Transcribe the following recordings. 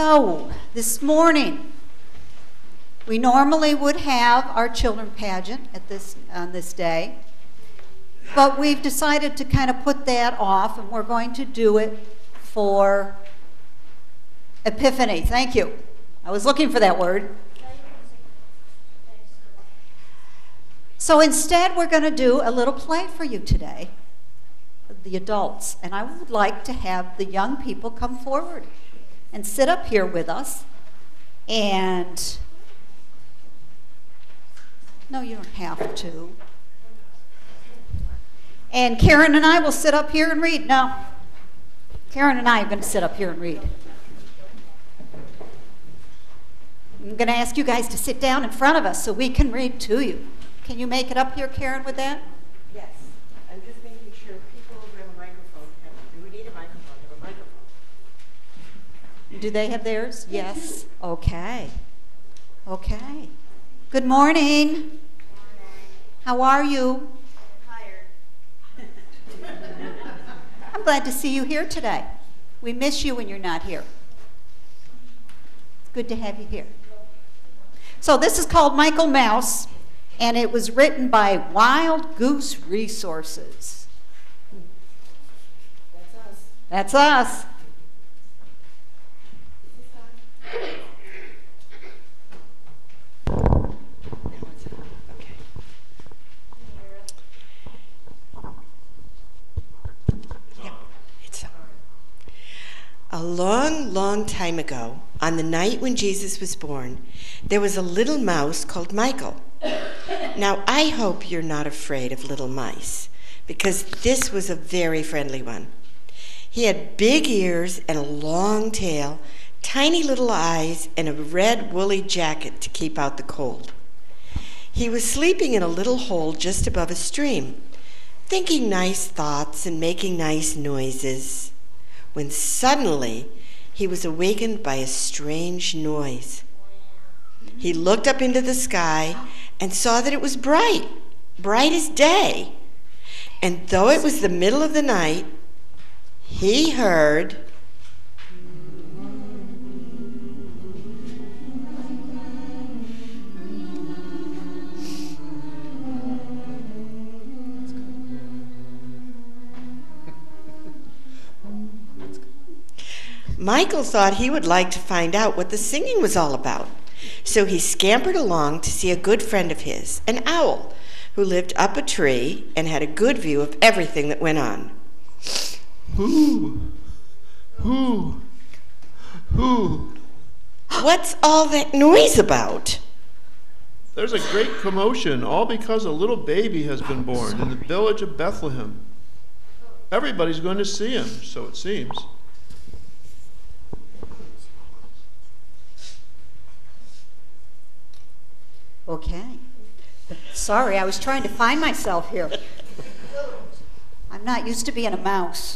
So, this morning, we normally would have our children pageant on this day, but we've decided to kind of put that off, and we're going to do it for Epiphany. Thank you. I was looking for that word. So instead, we're going to do a little play for you today, the adults, and I would like to have the young people come forward and sit up here with us. And no, you don't have to. And Karen and I will sit up here and read. No, Karen and I are going to sit up here and read. I'm going to ask you guys to sit down in front of us so we can read to you. Can you make it up here, Karen, with that? Yes. I'm just making sure people who have a microphone do we need a microphone? Have a microphone. Do they have theirs? Yes. Okay. Okay. Good morning. How are you? Tired. I'm glad to see you here today. We miss you when you're not here. It's good to have you here. So this is called Michael Mouse, and it was written by Wild Goose Resources. That's us. That's us. A long, long time ago, on the night when Jesus was born, there was a little mouse called Michael. Now, I hope you're not afraid of little mice, because this was a very friendly one. He had big ears and a long tail, tiny little eyes, and a red woolly jacket to keep out the cold. He was sleeping in a little hole just above a stream, thinking nice thoughts and making nice noises, when suddenly he was awakened by a strange noise. He looked up into the sky and saw that it was bright, bright as day. And though it was the middle of the night, he heard Michael thought he would like to find out what the singing was all about. So he scampered along to see a good friend of his, an owl, who lived up a tree and had a good view of everything that went on. Who? What's all that noise about? There's a great commotion, all because a little baby has been born in the village of Bethlehem. Everybody's going to see him, so it seems. Okay. Sorry, I was trying to find myself here. I'm not used to being a mouse.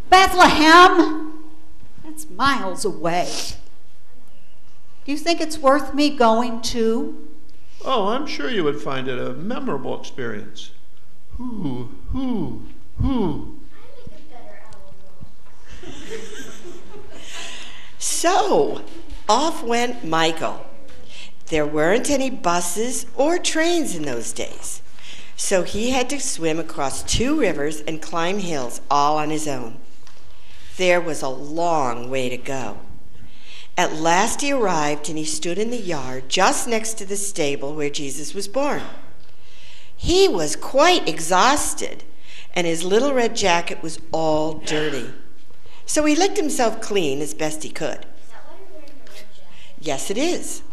Bethlehem! That's miles away. Do you think it's worth me going to? Oh, I'm sure you would find it a memorable experience. Who? So, off went Michael. There weren't any buses or trains in those days, so he had to swim across 2 rivers and climb hills all on his own. There was a long way to go. At last he arrived, and he stood in the yard just next to the stable where Jesus was born. He was quite exhausted, and his little red jacket was all dirty. So he licked himself clean as best he could. Is that why you're wearing a red jacket? Yes, it is.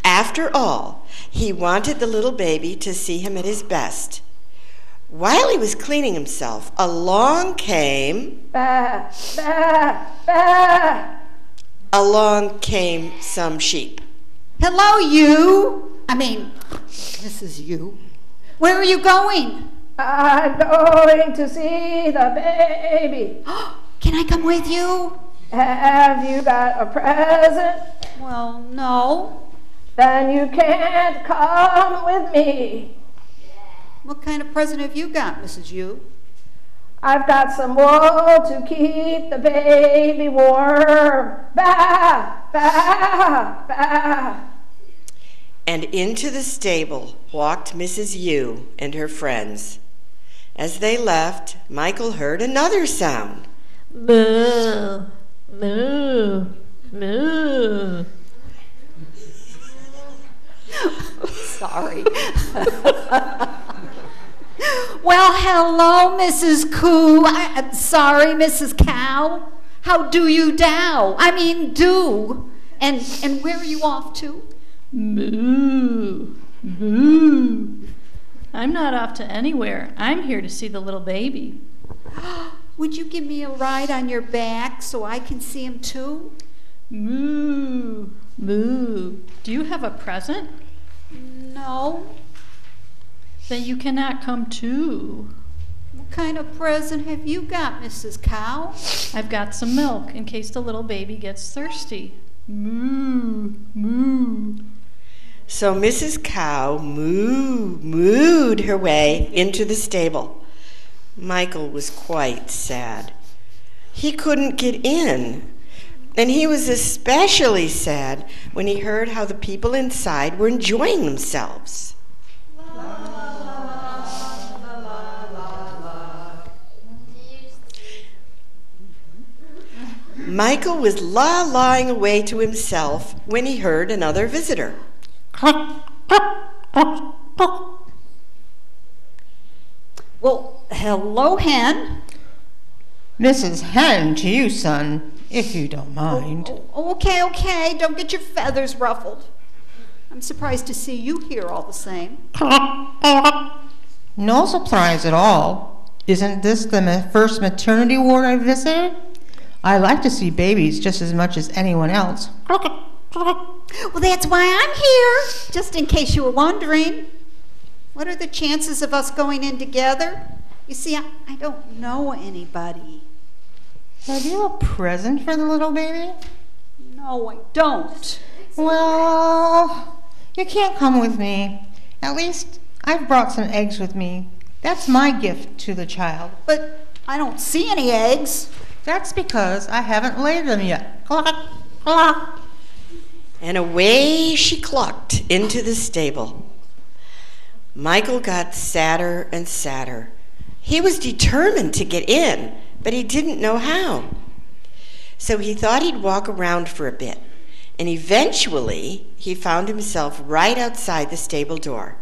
After all, he wanted the little baby to see him at his best. While he was cleaning himself, along came... Bah, bah, bah. Along came some sheep. Hello, you. This is you. Where are you going? I'm going to see the baby. Can I come with you? Have you got a present? Well, no. Then you can't come with me. What kind of present have you got, Mrs. Yu? I've got some wool to keep the baby warm. Bah, bah. Bah, bah. And into the stable walked Mrs. Yu and her friends. As they left, Michael heard another sound. Moo, moo, moo. Sorry. Well, hello, Mrs. Coo. I'm sorry, Mrs. Cow. How do you do? And where are you off to? Moo, moo. I'm not off to anywhere. I'm here to see the little baby. Would you give me a ride on your back so I can see him too? Moo, moo. Do you have a present? No. Then you cannot come too. What kind of present have you got, Mrs. Cow? I've got some milk in case the little baby gets thirsty. Moo, moo. So Mrs. Cow mooed her way into the stable. Michael was quite sad. He couldn't get in. And he was especially sad when he heard how the people inside were enjoying themselves. Michael was la-laing away to himself when he heard another visitor. Well, hello, Hen. Mrs. Hen to you, son, if you don't mind. Okay. Don't get your feathers ruffled. I'm surprised to see you here all the same. No surprise at all. Isn't this the first maternity ward I visited? I like to see babies just as much as anyone else. Well, that's why I'm here, just in case you were wondering. What are the chances of us going in together? You see, I don't know anybody. Have you a present for the little baby? No, I don't. Well, you can't come with me. At least I've brought some eggs with me. That's my gift to the child. But I don't see any eggs. That's because I haven't laid them yet. Cluck, cluck. And away she clucked into the stable. Michael got sadder and sadder. He was determined to get in, but he didn't know how. So he thought he'd walk around for a bit, and eventually he found himself right outside the stable door.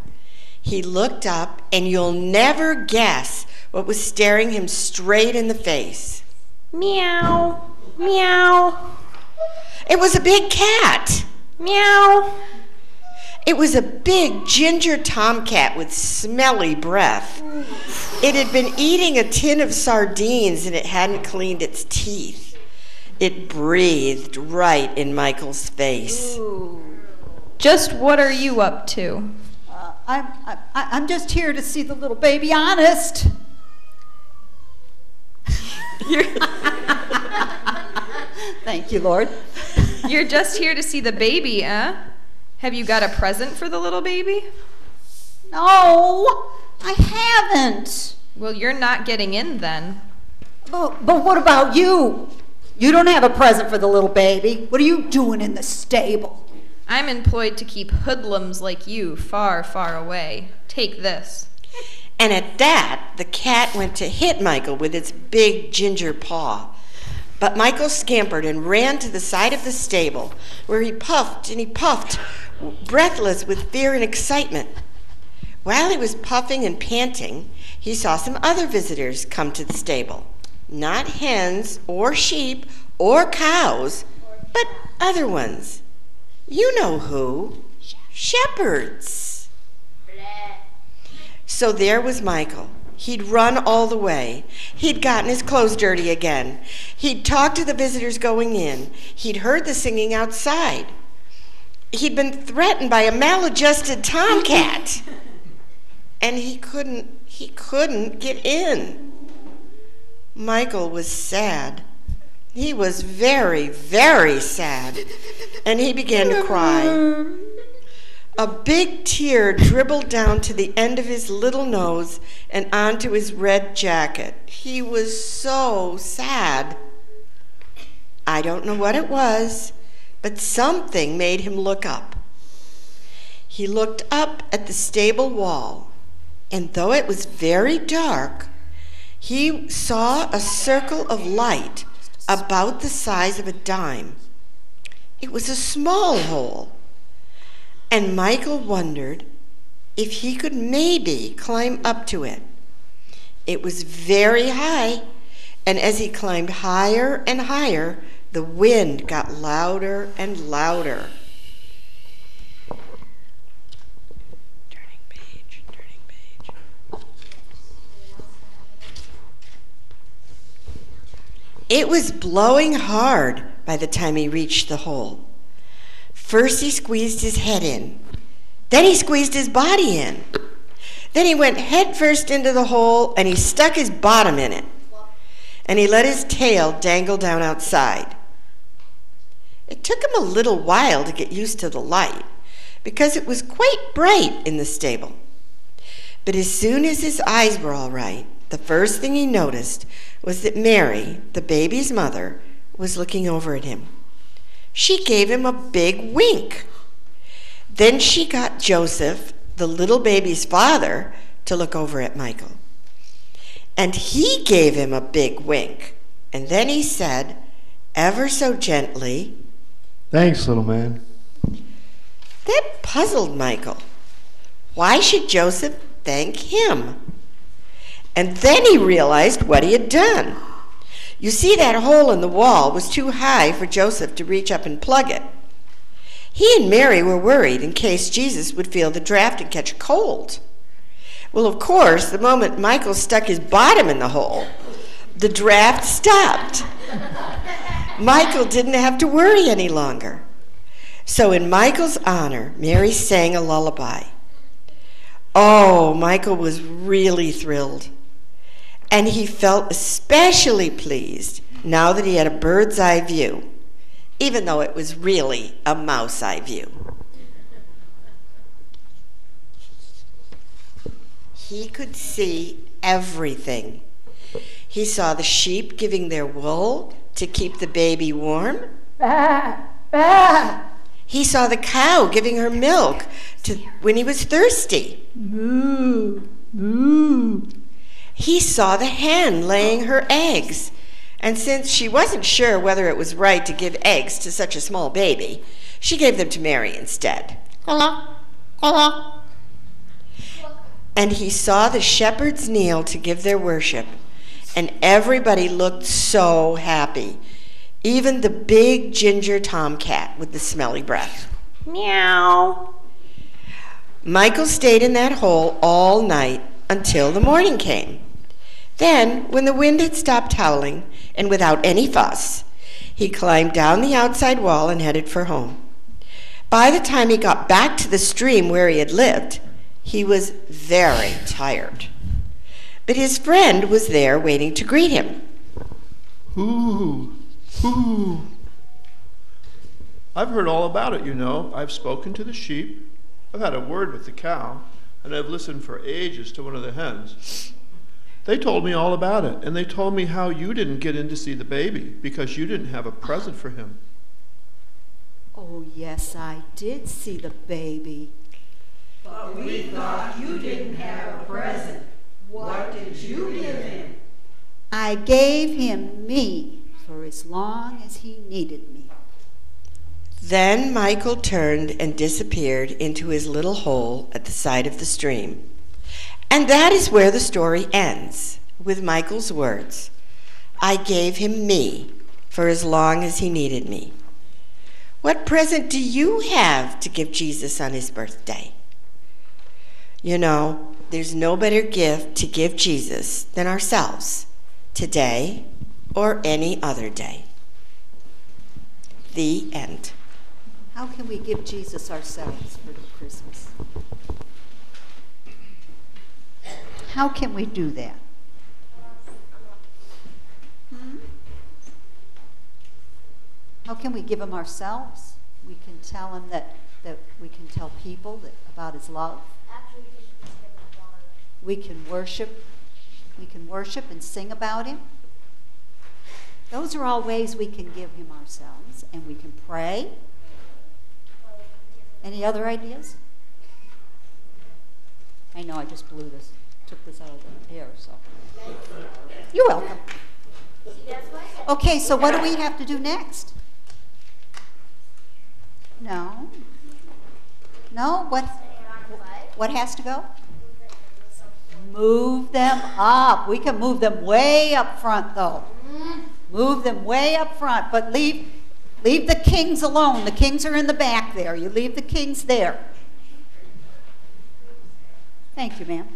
He looked up, and you'll never guess what was staring him straight in the face. Meow, meow, It was a big cat. meow. It was a big ginger tomcat with smelly breath. It had been eating a tin of sardines and it hadn't cleaned its teeth. It breathed right in Michael's face. Just what are you up to? I'm just here to see the little baby, honest. Thank you, Lord. You're just here to see the baby, eh? Have you got a present for the little baby? No, I haven't. Well, you're not getting in then. But what about you? You don't have a present for the little baby. What are you doing in the stable? I'm employed to keep hoodlums like you far, far away. Take this. And at that, the cat went to hit Michael with its big ginger paw. But Michael scampered and ran to the side of the stable, where he puffed and he puffed, breathless with fear and excitement. While he was puffing and panting, he saw some other visitors come to the stable. Not hens or sheep or cows, but other ones. You know who. Shepherds. So there was Michael. He'd run all the way. He'd gotten his clothes dirty again. He'd talked to the visitors going in. He'd heard the singing outside. He'd been threatened by a maladjusted tomcat. And he couldn't get in. Michael was sad. He was very, very sad. And he began to cry. A big tear dribbled down to the end of his little nose and onto his red jacket. He was so sad. I don't know what it was, but something made him look up. He looked up at the stable wall, and though it was very dark, he saw a circle of light about the size of a dime. It was a small hole, and Michael wondered if he could maybe climb up to it. It was very high, and as he climbed higher and higher, the wind got louder and louder. Turning page. It was blowing hard by the time he reached the hole. First he squeezed his head in, then he squeezed his body in. Then he went head first into the hole and he stuck his bottom in it. And he let his tail dangle down outside. It took him a little while to get used to the light because it was quite bright in the stable. But as soon as his eyes were all right, the first thing he noticed was that Mary, the baby's mother, was looking over at him. She gave him a big wink. Then she got Joseph, the little baby's father, to look over at Michael. And he gave him a big wink. And then he said, ever so gently, Thanks, little man. That puzzled Michael. Why should Joseph thank him? And then he realized what he had done. You see, that hole in the wall was too high for Joseph to reach up and plug it. He and Mary were worried in case Jesus would feel the draft and catch a cold. Well, of course, the moment Michael stuck his bottom in the hole, the draft stopped. Michael didn't have to worry any longer. So in Michael's honor, Mary sang a lullaby. Oh, Michael was really thrilled. And he felt especially pleased now that he had a bird's eye view, even though it was really a mouse eye view. He could see everything. He saw the sheep giving their wool to keep the baby warm. He saw the cow giving her milk when he was thirsty. Moo, moo. He saw the hen laying her eggs, and since she wasn't sure whether it was right to give eggs to such a small baby, she gave them to Mary instead. And he saw the shepherds kneel to give their worship, and everybody looked so happy, even the big ginger tomcat with the smelly breath. Meow. Michael stayed in that hole all night until the morning came. Then, when the wind had stopped howling, and without any fuss, he climbed down the outside wall and headed for home. By the time he got back to the stream where he had lived, he was very tired. But his friend was there waiting to greet him. Ooh. I've heard all about it, you know. I've spoken to the sheep, I've had a word with the cow, and I've listened for ages to one of the hens. They told me all about it, and they told me how you didn't get in to see the baby because you didn't have a present for him. Oh, yes, I did see the baby. But we thought you didn't have a present. What did you give him? I gave him me for as long as he needed me. Then Michael turned and disappeared into his little hole at the side of the stream. And that is where the story ends, with Michael's words, I gave him me for as long as he needed me. What present do you have to give Jesus on his birthday? You know, there's no better gift to give Jesus than ourselves, today or any other day. The end. How can we give Jesus ourselves for Christmas? How can we do that? How can we give him ourselves? We can tell him that we can tell people about his love. We can worship. We can worship and sing about him. Those are all ways we can give him ourselves. And we can pray. Any other ideas? I know I just blew this, took this out of the air, so. You're welcome. Okay, so what do we have to do next? No? No? What has to go? Move them up. We can move them way up front, though. Move them way up front, but leave the kings alone. The kings are in the back there. You leave the kings there. Thank you, ma'am.